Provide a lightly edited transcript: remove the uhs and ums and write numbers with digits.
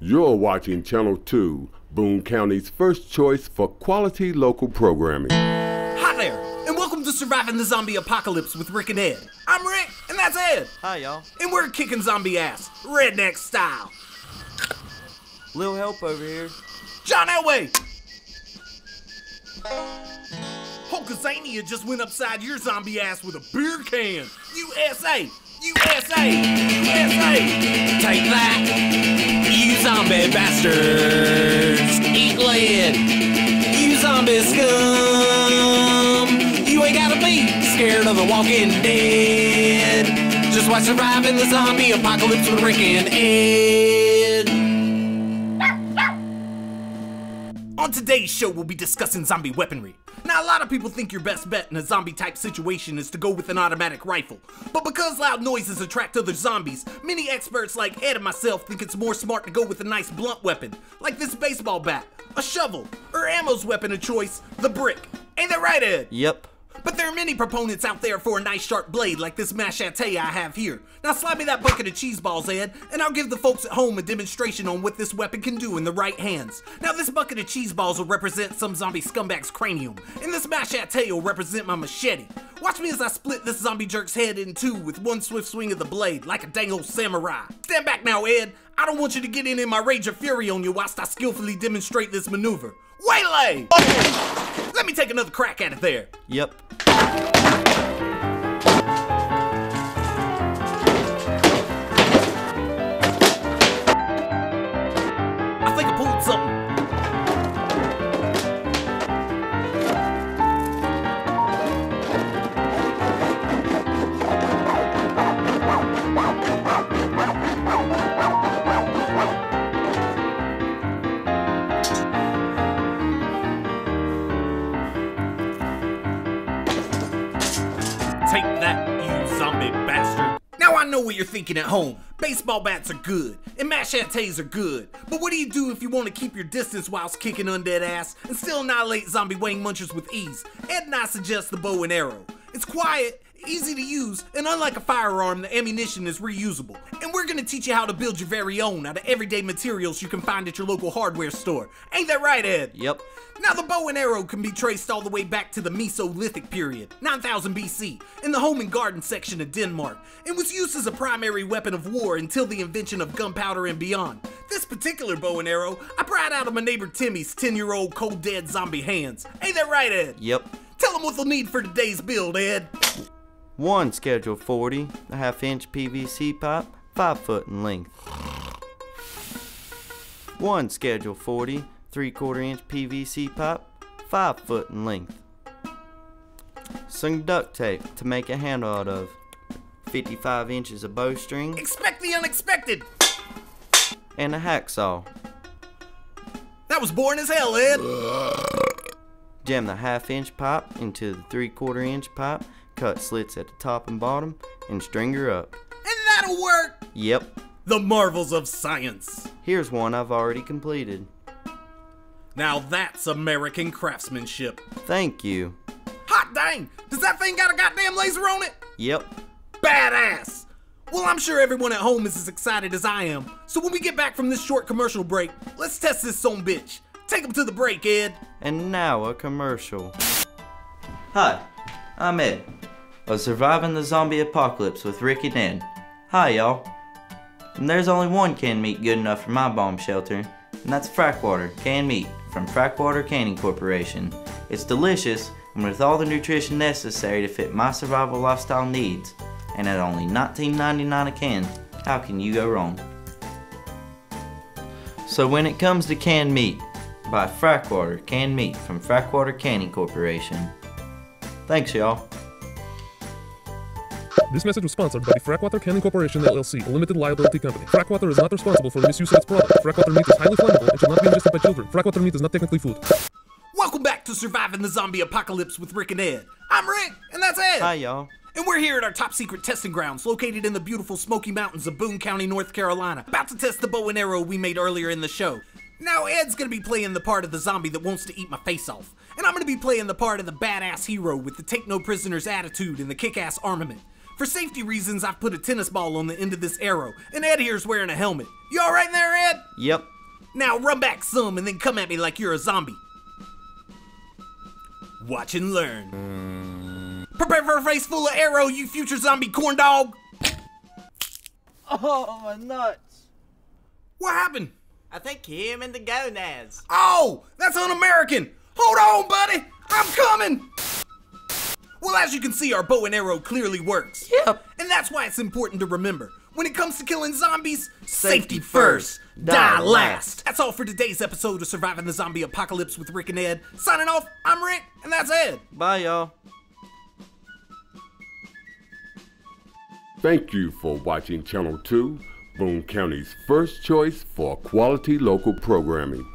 You're watching Channel 2, Boone County's first choice for quality local programming. Hi there, and welcome to Surviving the Zombie Apocalypse with Rick and Ed. I'm Rick, and that's Ed. Hi, y'all. And we're kicking zombie ass, redneck style. Little help over here. John Elway! Hulkazania just went upside your zombie ass with a beer can. USA! USA! USA! Take that, you zombie bastards! Eat lead, you zombie scum! You ain't gotta be scared of the walking dead. Just watch Surviving the Zombie Apocalypse with Rick and Ed. On today's show, we'll be discussing zombie weaponry. Now, a lot of people think your best bet in a zombie-type situation is to go with an automatic rifle. But because loud noises attract other zombies, many experts like Ed and myself think it's more smart to go with a nice blunt weapon, like this baseball bat, a shovel, or ammo's weapon of choice, the brick. Ain't that right, Ed? Yep. But there are many proponents out there for a nice sharp blade like this machete I have here. Now slide me that bucket of cheese balls, Ed, and I'll give the folks at home a demonstration on what this weapon can do in the right hands. Now this bucket of cheese balls will represent some zombie scumbag's cranium, and this machete will represent my machete. Watch me as I split this zombie jerk's head in two with one swift swing of the blade, like a dang old samurai. Stand back now, Ed. I don't want you to get in my rage of fury on you whilst I skillfully demonstrate this maneuver. Waylay! Let me take another crack at it there. Yep. I think I pulled something. Take that, you zombie bastard. Now I know what you're thinking at home. Baseball bats are good, and machetes are good. But what do you do if you want to keep your distance whilst kicking undead ass and still annihilate zombie wang munchers with ease? Ed and I suggest the bow and arrow. It's quiet, easy to use, and unlike a firearm, the ammunition is reusable. And we're gonna teach you how to build your very own out of everyday materials you can find at your local hardware store. Ain't that right, Ed? Yep. Now the bow and arrow can be traced all the way back to the Mesolithic period, 9000 BC, in the home and garden section of Denmark, and was used as a primary weapon of war until the invention of gunpowder and beyond. This particular bow and arrow, I pried out of my neighbor Timmy's 10-year-old cold dead zombie hands. Ain't that right, Ed? Yep. Tell them what they'll need for today's build, Ed. One Schedule 40, a half-inch PVC pipe, 5 foot in length. One Schedule 40, 3/4 inch PVC pipe, 5 foot in length. Some duct tape to make a handle out of. 55 inches of bowstring. Expect the unexpected. And a hacksaw. That was boring as hell, Ed. Jam the half-inch pipe into the 3/4 inch pipe, cut slits at the top and bottom, and string her up. And that'll work. Yep. The marvels of science. Here's one I've already completed. Now that's American craftsmanship. Thank you. Hot dang! Does that thing got a goddamn laser on it? Yep. Badass! Well, I'm sure everyone at home is as excited as I am. So when we get back from this short commercial break, let's test this son bitch. Take him to the break, Ed. And now a commercial. Hi, I'm Ed of Surviving the Zombie Apocalypse with Rick and Ed. Hi, y'all. And there's only one canned meat good enough for my bomb shelter, and that's Frackwater canned meat from Frackwater Canning Corporation. It's delicious and with all the nutrition necessary to fit my survival lifestyle needs, and at only $19.99 a can, how can you go wrong? So when it comes to canned meat, buy Frackwater canned meat from Frackwater Canning Corporation. Thanks, y'all. This message was sponsored by the Frackwater Canning Corporation LLC, a limited liability company. Frackwater is not responsible for the misuse of its product. Frackwater meat is highly flammable and should not be ingested by children. Frackwater meat is not technically food. Welcome back to Surviving the Zombie Apocalypse with Rick and Ed. I'm Rick, and that's Ed. Hi, y'all. And we're here at our top secret testing grounds, located in the beautiful Smoky Mountains of Boone County, North Carolina, about to test the bow and arrow we made earlier in the show. Now Ed's gonna be playing the part of the zombie that wants to eat my face off, and I'm gonna be playing the part of the badass hero with the take no prisoners attitude and the kick-ass armament. For safety reasons, I've put a tennis ball on the end of this arrow, and Ed here's wearing a helmet. You alright in there, Ed? Yep. Now run back some and then come at me like you're a zombie. Watch and learn. Prepare for a face full of arrow, you future zombie corn dog! Oh, my nuts. What happened? I think he hit him in the gonads. Oh, that's un-American! Hold on, buddy! I'm coming! Well, as you can see, our bow and arrow clearly works. Yep. And that's why it's important to remember. When it comes to killing zombies, safety first, die last. That's all for today's episode of Surviving the Zombie Apocalypse with Rick and Ed. Signing off, I'm Rick, and that's Ed. Bye, y'all. Thank you for watching Channel 2, Boone County's first choice for quality local programming.